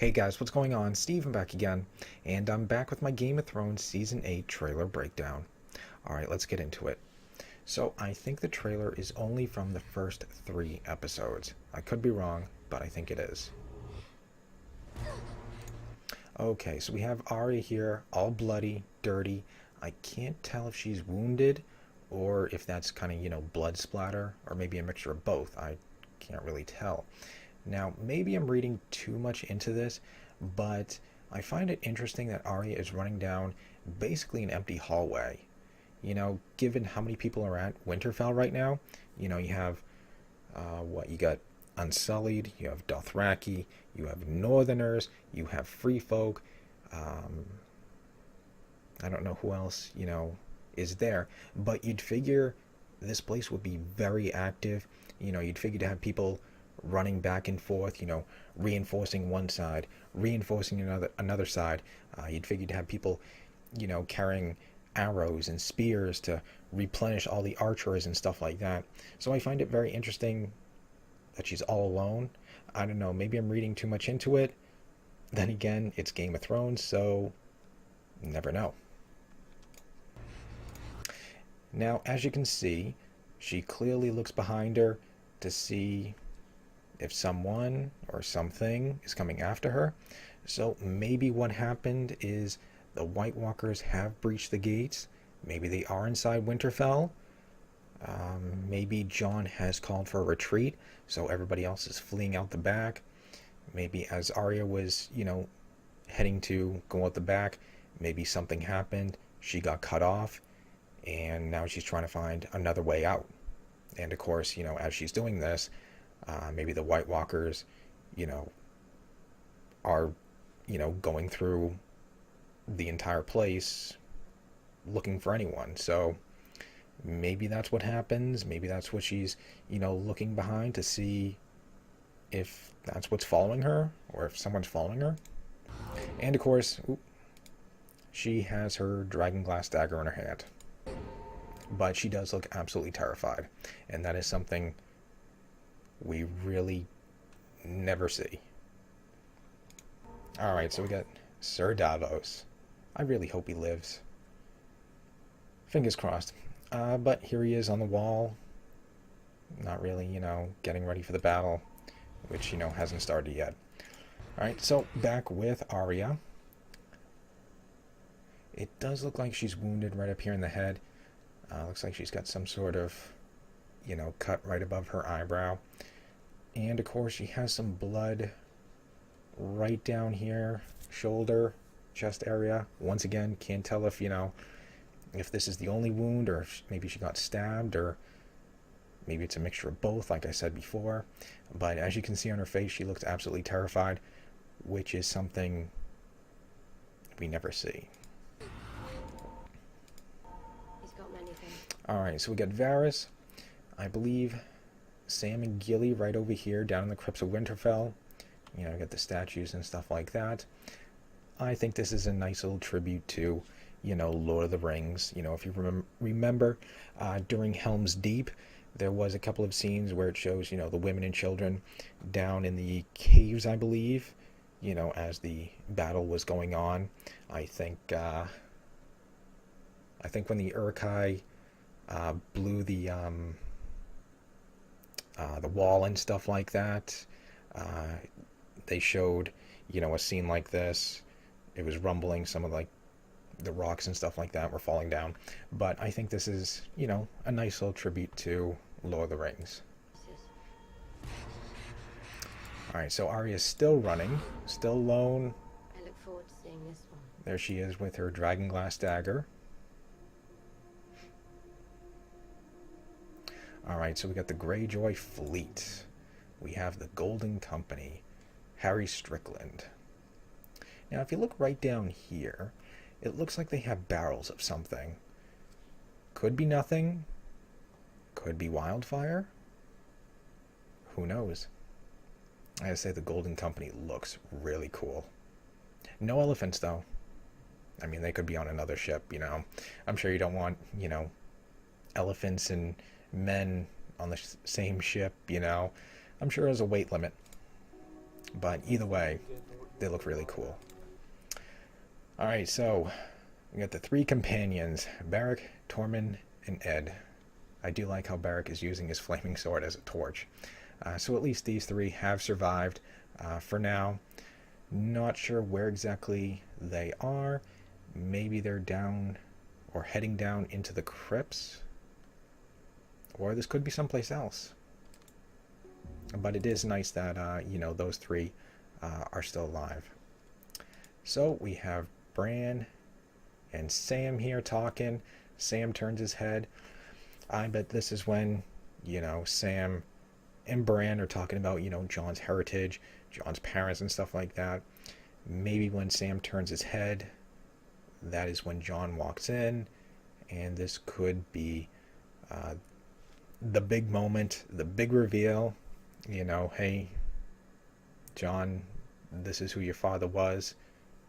Hey guys, what's going on? Steven back again, and I'm back with my Game of Thrones Season 8 trailer breakdown. Alright, let's get into it. So, I think the trailer is only from the first 3 episodes. I could be wrong, but I think it is. Okay, so we have Arya here, all bloody, dirty. I can't tell if she's wounded, or if that's kind of, blood splatter, or maybe a mixture of both. I can't really tell. Now, maybe I'm reading too much into this, but I find it interesting that Arya is running down basically an empty hallway. Given how many people are at Winterfell right now, you have, you got Unsullied, you have Dothraki, you have Northerners, you have Free Folk, I don't know who else, is there, but you'd figure this place would be very active. You'd figure to have people running back and forth, reinforcing one side, reinforcing another side. You'd figure to have people, carrying arrows and spears to replenish all the archers and stuff like that. So I find it very interesting that she's all alone. I don't know, maybe I'm reading too much into it. Then again, it's Game of Thrones, so never know. Now, as you can see, she clearly looks behind her to see if someone or something is coming after her. So maybe what happened is the White Walkers have breached the gates. Maybe they are inside Winterfell. Maybe Jon has called for a retreat, so everybody else is fleeing out the back. Maybe as Arya was, heading to go out the back, maybe something happened. She got cut off, and now she's trying to find another way out. And of course, as she's doing this, maybe the White Walkers, are, going through the entire place looking for anyone. So maybe that's what happens. Maybe that's what she's, looking behind to see if that's what's following her or if someone's following her. And of course, she has her dragonglass dagger in her hand. But she does look absolutely terrified. And that is something we really never see. Alright, so we got Sir Davos. I really hope he lives. Fingers crossed. But here he is on the wall. Not really, getting ready for the battle, which, hasn't started yet. Alright, so back with Arya. It does look like she's wounded right up here in the head. Looks like she's got some sort of, cut right above her eyebrow. And of course she has some blood right down here, shoulder, chest area. Once again, can't tell if, if this is the only wound or if maybe she got stabbed or maybe it's a mixture of both, like I said before. But as you can see on her face, she looks absolutely terrified, which is something we never see. Alright, so we got Varus. I believe Sam and Gilly right over here down in the crypts of Winterfell. Got the statues and stuff like that. I think this is a nice little tribute to, Lord of the Rings. If you remember, during Helm's Deep, there was a couple of scenes where it shows, the women and children down in the caves, I believe, as the battle was going on. I think when the Urkai blew the wall and stuff like that, they showed, a scene like this. It was rumbling, some of the rocks and stuff like that were falling down. But I think this is, a nice little tribute to Lord of the Rings. Alright, so Arya's still running, still alone. I look forward to seeing this one. There she is with her dragonglass dagger. Alright, so we got the Greyjoy Fleet. We have the Golden Company. Harry Strickland. Now, if you look right down here, it looks like they have barrels of something. Could be nothing. Could be wildfire. Who knows? I gotta say, the Golden Company looks really cool. No elephants, though. I mean, they could be on another ship, I'm sure you don't want, elephants and men on the same ship, I'm sure there's a weight limit. But either way, they look really cool. Alright, so we got the three companions, Beric, Tormund, and Ed. I do like how Beric is using his flaming sword as a torch. So at least these three have survived for now. Not sure where exactly they are. Maybe they're down or heading down into the crypts. Or this could be someplace else. But it is nice that, you know, those three are still alive. So we have Bran and Sam here talking. Sam turns his head. I bet this is when, you know, Sam and Bran are talking about, you know, Jon's heritage, Jon's parents and stuff like that. Maybe when Sam turns his head, that is when Jon walks in, and this could be the big moment, the big reveal. You know, hey, Jon, this is who your father was.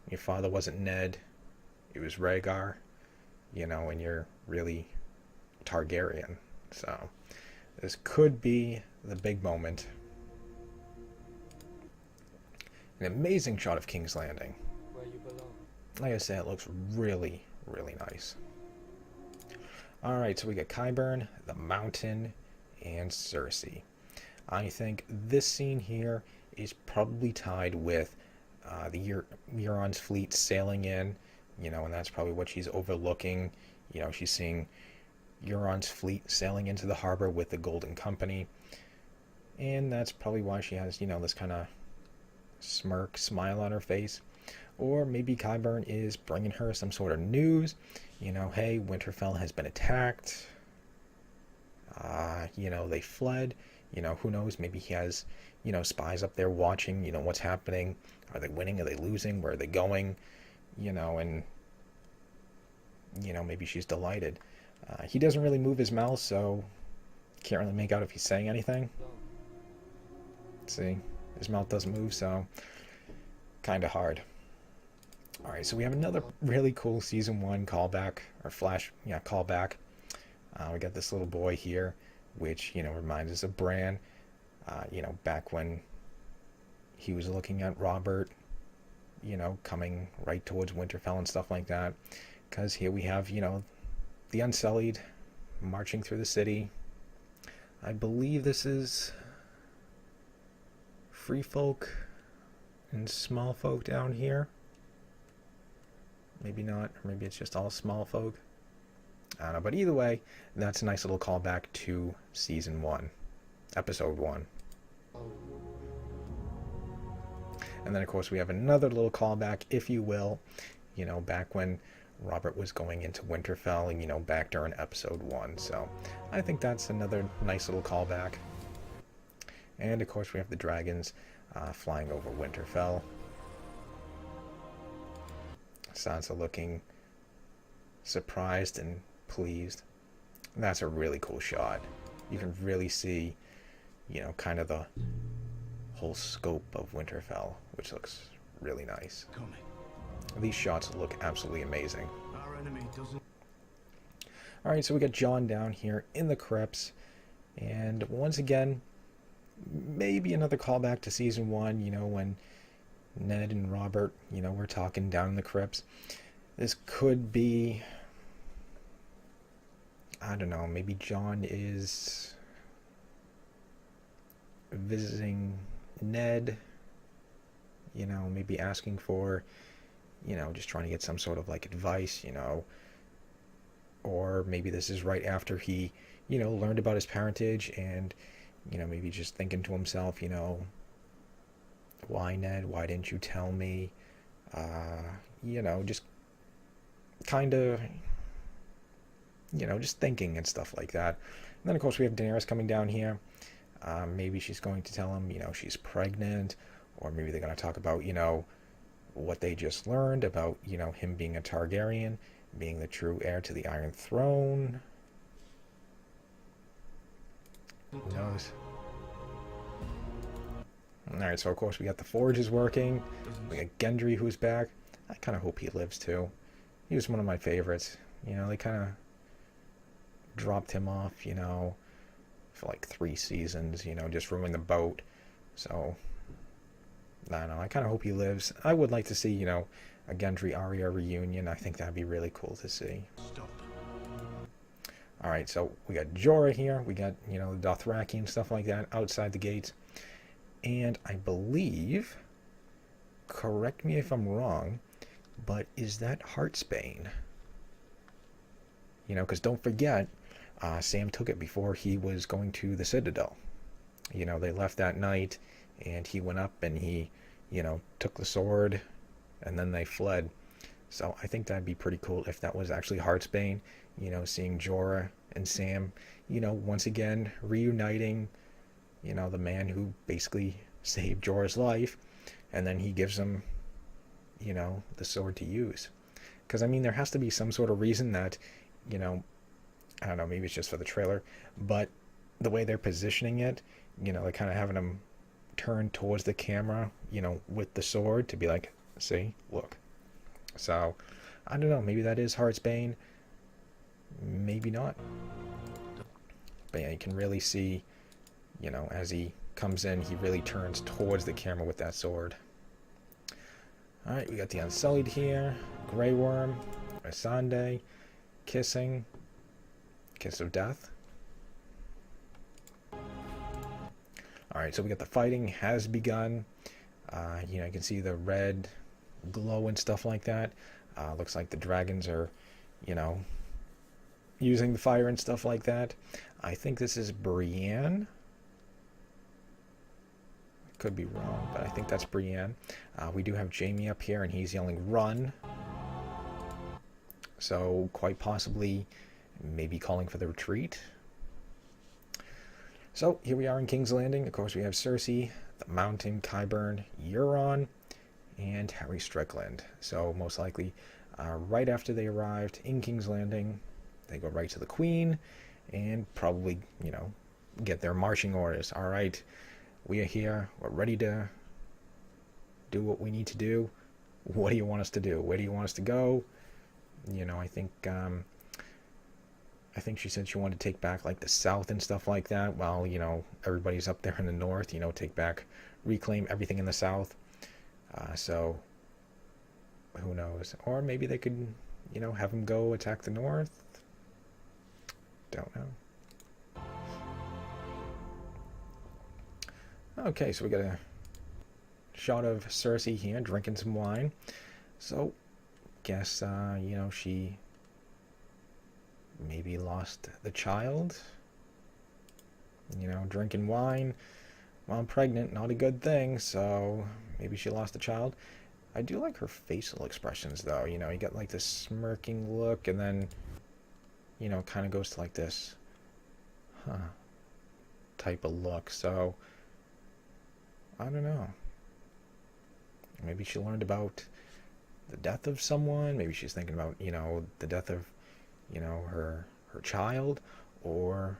Your father wasn't Ned, it was Rhaegar, you know, and you're really Targaryen. So this could be the big moment. An amazing shot of King's Landing. Where you belong. Like I said, it looks really, really nice. Alright, so we got Qyburn, the Mountain, and Cersei. I think this scene here is probably tied with the Euron's fleet sailing in, you know, and that's probably what she's overlooking. You know, she's seeing Euron's fleet sailing into the harbor with the Golden Company, and that's probably why she has, you know, this kind of smirk, smile on her face. Or maybe Qyburn is bringing her some sort of news, you know, hey, Winterfell has been attacked, you know, they fled, you know, who knows, maybe he has, you know, spies up there watching, you know, what's happening, are they winning, are they losing, where are they going, you know, and, you know, maybe she's delighted. He doesn't really move his mouth, so can't really make out if he's saying anything. See, his mouth doesn't move, so kind of hard. Alright, so we have another really cool season 1 callback, or callback. We got this little boy here, which, you know, reminds us of Bran, you know, back when he was looking at Robert, you know, coming right towards Winterfell and stuff like that. Because here we have, you know, the Unsullied marching through the city. I believe this is free folk and small folk down here. Maybe not, or maybe it's just all small folk. I don't know, but either way, that's a nice little callback to season 1, episode 1. And then, of course, we have another little callback, if you will, you know, back when Robert was going into Winterfell, and, you know, back during episode 1. So I think that's another nice little callback. And, of course, we have the dragons flying over Winterfell. Sansa looking surprised and pleased. And that's a really cool shot. You can really see, you know, kind of the whole scope of Winterfell, which looks really nice. These shots look absolutely amazing. Alright, so we got Jon down here in the crypts, and once again, maybe another callback to season 1, you know, when Ned and Robert, you know, were talking down in the crypts. This could be, I don't know, maybe Jon is visiting Ned, you know, maybe asking for, you know, just trying to get some sort of like advice, you know, or maybe this is right after he, you know, learned about his parentage, and, you know, maybe just thinking to himself, you know, why, Ned, why didn't you tell me, you know, just kind of, you know, just thinking and stuff like that. And then, of course, we have Daenerys coming down here. Maybe she's going to tell him, you know, she's pregnant, or maybe they're going to talk about, you know, what they just learned about, you know, him being a Targaryen, being the true heir to the Iron Throne. Who knows? Alright, so of course we got the forges working. We got Gendry, who's back. I kind of hope he lives too. He was one of my favorites. You know, they kind of dropped him off, you know, for like 3 seasons, you know, just ruining the boat. So I don't know. I kind of hope he lives. I would like to see, a Gendry Arya reunion. I think that'd be really cool to see. Stop. All right, so we got Jorah here. We got, the Dothraki and stuff like that outside the gates. And I believe, correct me if I'm wrong, but is that Heartsbane? Because don't forget, Sam took it before he was going to the Citadel. They left that night, and he went up and he, took the sword, and then they fled. So I think that'd be pretty cool if that was actually Heartsbane, seeing Jorah and Sam, once again reuniting, the man who basically saved Jorah's life, and then he gives him, the sword to use. Because, there has to be some sort of reason that, I don't know, maybe it's just for the trailer, but the way they're positioning it, they're kind of having him turn towards the camera, with the sword to be like, see, look. So, I don't know, maybe that is Heartsbane, maybe not. But yeah, you can really see, as he comes in, he really turns towards the camera with that sword. Alright, we got the Unsullied here, Grey Worm, Asande, kissing, kiss of death. Alright, so we got the fighting has begun. You can see the red glow and stuff like that. Looks like the dragons are, using the fire and stuff like that. I think this is Brienne. Could be wrong, but I think that's Brienne. We do have Jaime up here, and he's yelling, "Run!" So, quite possibly, maybe calling for the retreat. So, here we are in King's Landing. Of course, we have Cersei, the Mountain, Qyburn, Euron, and Harry Strickland. So, most likely, right after they arrived in King's Landing, they go right to the Queen, and probably, get their marching orders. All right, we are here. We're ready to do what we need to do. What do you want us to do? Where do you want us to go? I think she said she wanted to take back like the South and stuff like that. While everybody's up there in the North. Take back, reclaim everything in the South. So who knows? Or maybe they could, have them go attack the North. Don't know. Okay, so we got a shot of Cersei here drinking some wine. So, guess, she maybe lost the child. Drinking wine while pregnant, not a good thing, so maybe she lost the child. I do like her facial expressions, though. You got like this smirking look, and then, kind of goes to like this, type of look. So, I don't know. Maybe she learned about the death of someone. Maybe she's thinking about, the death of, her child. Or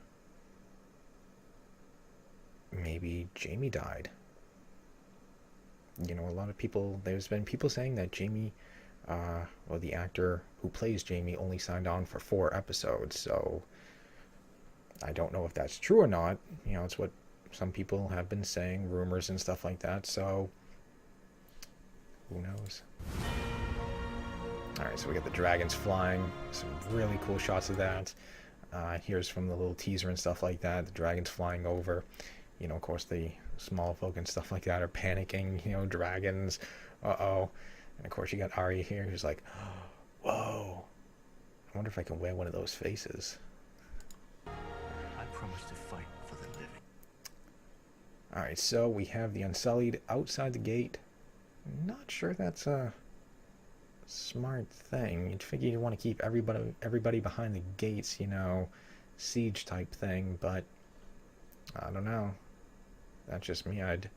maybe Jaime died. A lot of people, there's been people saying that Jaime, well, the actor who plays Jaime only signed on for 4 episodes. So I don't know if that's true or not. It's what some people have been saying, rumors and stuff like that, so who knows. Alright, so we got the dragons flying, some really cool shots of that. Here's from the little teaser and stuff like that, the dragons flying over. Of course the small folk and stuff like that are panicking, dragons, uh-oh. And of course you got Arya here who's like, whoa, I wonder if I can wear one of those faces. I promise to fight for the living. Alright, so we have the Unsullied outside the gate. Not sure that's a smart thing. You'd figure you want to keep everybody behind the gates, siege type thing, but I don't know. That's just me. I'd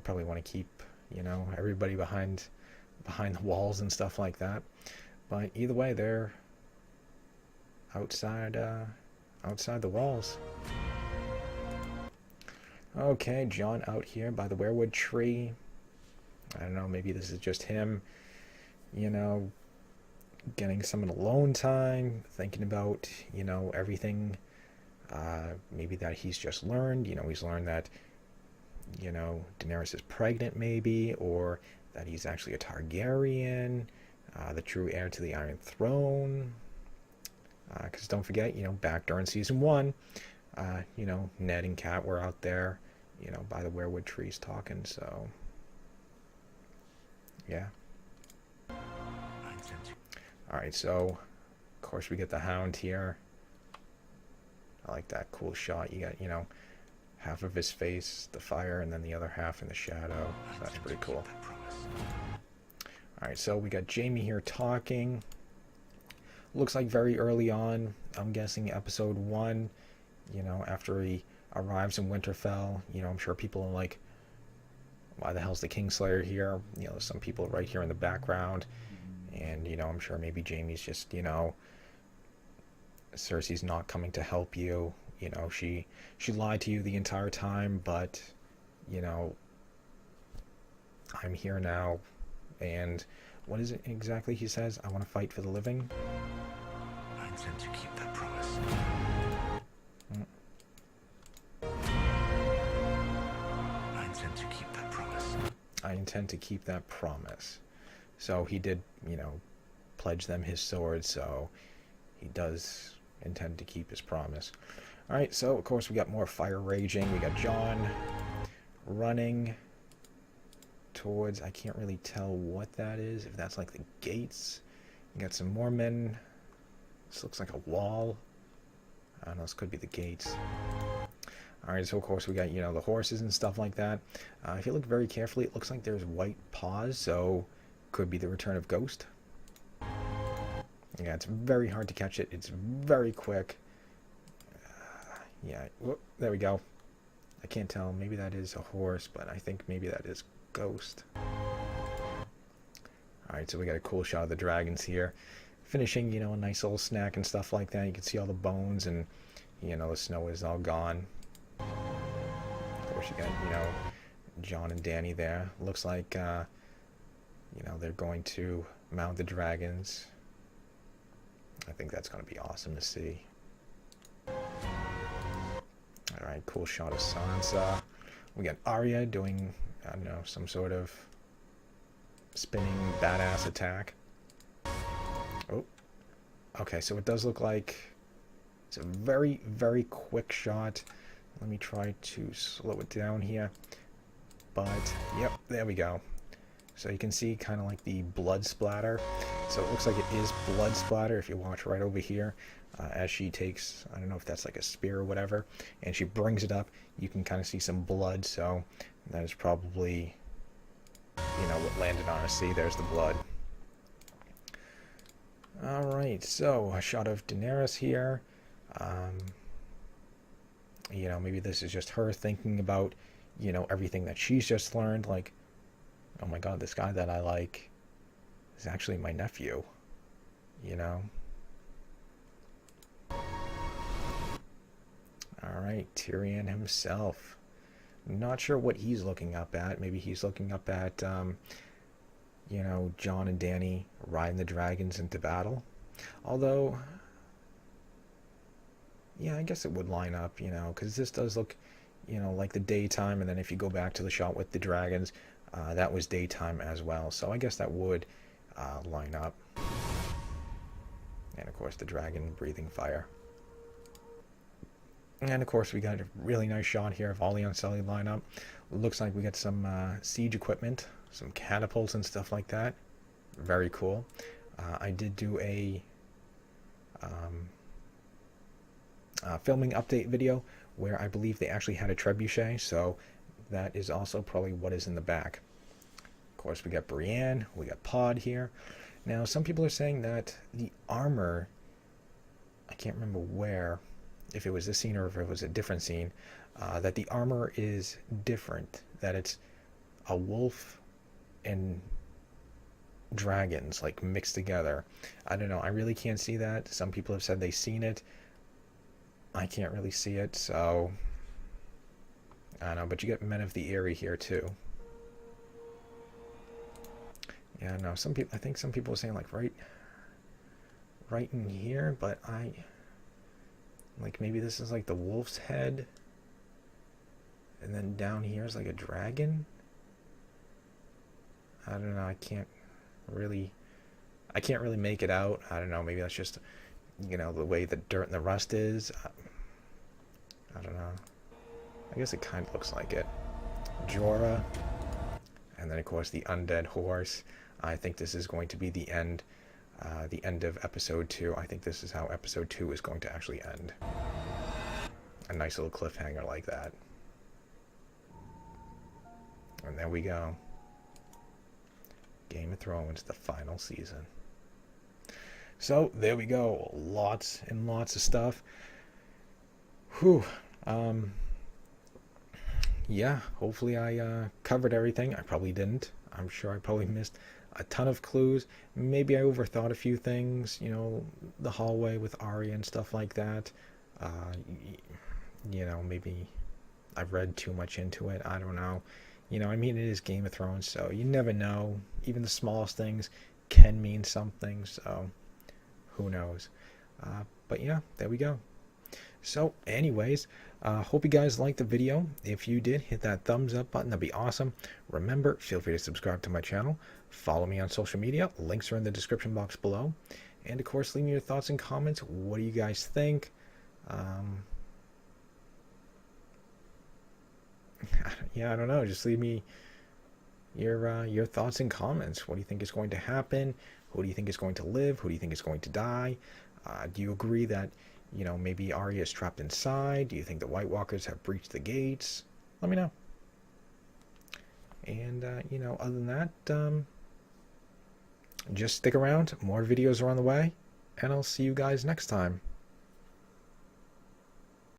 probably want to keep, everybody behind the walls and stuff like that. But either way, they're outside the walls. Okay, Jon out here by the weirwood tree. I don't know, maybe this is just him, getting some alone time, thinking about, everything, maybe that he's just learned. He's learned that, Daenerys is pregnant maybe, or that he's actually a Targaryen, the true heir to the Iron Throne. Because don't forget, back during season 1, Ned and Kat were out there, by the weirwood trees talking, so yeah. Alright, so of course we get the Hound here. I like that cool shot. You got, half of his face, the fire, and then the other half in the shadow. So that's pretty cool. Alright, so we got Jaime here talking. Looks like very early on, I'm guessing episode 1, after he arrives in Winterfell. I'm sure people are like, why the hell's the Kingslayer here? Some people right here in the background. And, I'm sure maybe Jaime's just, Cersei's not coming to help you. She lied to you the entire time, but, I'm here now. And what is it exactly he says? I want to fight for the living. I intend to keep that promise. I intend to keep that promise. I intend to keep that promise. So he did, pledge them his sword, so he does intend to keep his promise. Alright, so of course we got more fire raging. We got Jon running towards, I can't really tell what that is, if that's like the gates. We got some more men. This looks like a wall. I don't know, this could be the gates. Alright, so of course we got, the horses and stuff like that. If you look very carefully, it looks like there's white paws, so could be the return of Ghost. Yeah, it's very hard to catch it. It's very quick. Yeah, whoop, there we go. I can't tell. Maybe that is a horse, but I think maybe that is Ghost. Alright, so we got a cool shot of the dragons here. Finishing, a nice little snack and stuff like that. You can see all the bones and, the snow is all gone. Of course, you got, Jon and Dany there. Looks like, they're going to mount the dragons. I think that's going to be awesome to see. Alright, cool shot of Sansa. We got Arya doing, I don't know, some sort of spinning badass attack. Oh. Okay, so it does look like it's a very, very quick shot. Let me try to slow it down here. But, yep, there we go. So you can see kind of like the blood splatter. So it looks like it is blood splatter if you watch right over here. As she takes, I don't know if that's like a spear or whatever, and she brings it up, you can kind of see some blood. So that is probably, what landed on her. See, there's the blood. Alright, so a shot of Daenerys here. Maybe this is just her thinking about, everything that she's just learned. Like, oh my god, this guy that I like is actually my nephew. Alright, Tyrion himself. Not sure what he's looking up at. Maybe he's looking up at, Jon and Dany riding the dragons into battle. Although, yeah, I guess it would line up, because this does look, like the daytime, and then if you go back to the shot with the dragons, that was daytime as well. So I guess that would line up. And of course the dragon breathing fire. And of course we got a really nice shot here of Ollie and Sully line up. Looks like we got some siege equipment, some catapults and stuff like that. Very cool. I did do a filming update video where I believe they actually had a trebuchet, so that is also probably what is in the back. Of course, we got Brienne, we got Pod here. Now, some people are saying that the armor, I can't remember where, if it was this scene or if it was a different scene, that the armor is different, that it's a wolf and dragons, like, mixed together. I don't know, I really can't see that. Some people have said they've seen it. I can't really see it, so I don't know, but you get Men of the Eyrie here too. Yeah, no, I think some people are saying like right in here, but like maybe this is like the wolf's head. And then down here is like a dragon. I don't know. I can't really make it out. I don't know. Maybe that's just, the way the dirt and the rust is. I don't know. I guess it kind of looks like it. Jorah. And then, of course, the undead horse. I think this is going to be the end of episode 2. I think this is how episode 2 is going to actually end. A nice little cliffhanger like that. And there we go. Game of Thrones, the final season. So, there we go. Lots and lots of stuff. Whew. Yeah, hopefully I covered everything. I probably didn't. I'm sure I probably missed a ton of clues. Maybe I overthought a few things, the hallway with Arya and stuff like that. Maybe I've read too much into it. I don't know. It is Game of Thrones, so you never know. Even the smallest things can mean something, so who knows. But yeah, there we go. So anyways, hope you guys liked the video. If you did, hit that thumbs up button. That'd be awesome. Remember, feel free to subscribe to my channel. Follow me on social media. Links are in the description box below. And of course, leave me your thoughts and comments. What do you guys think? Yeah, I don't know. Just leave me your thoughts and comments. What do you think is going to happen? Who do you think is going to live? Who do you think is going to die? Do you agree that, maybe Arya is trapped inside? Do you think the White Walkers have breached the gates? Let me know. And, other than that, just stick around. More videos are on the way. And I'll see you guys next time.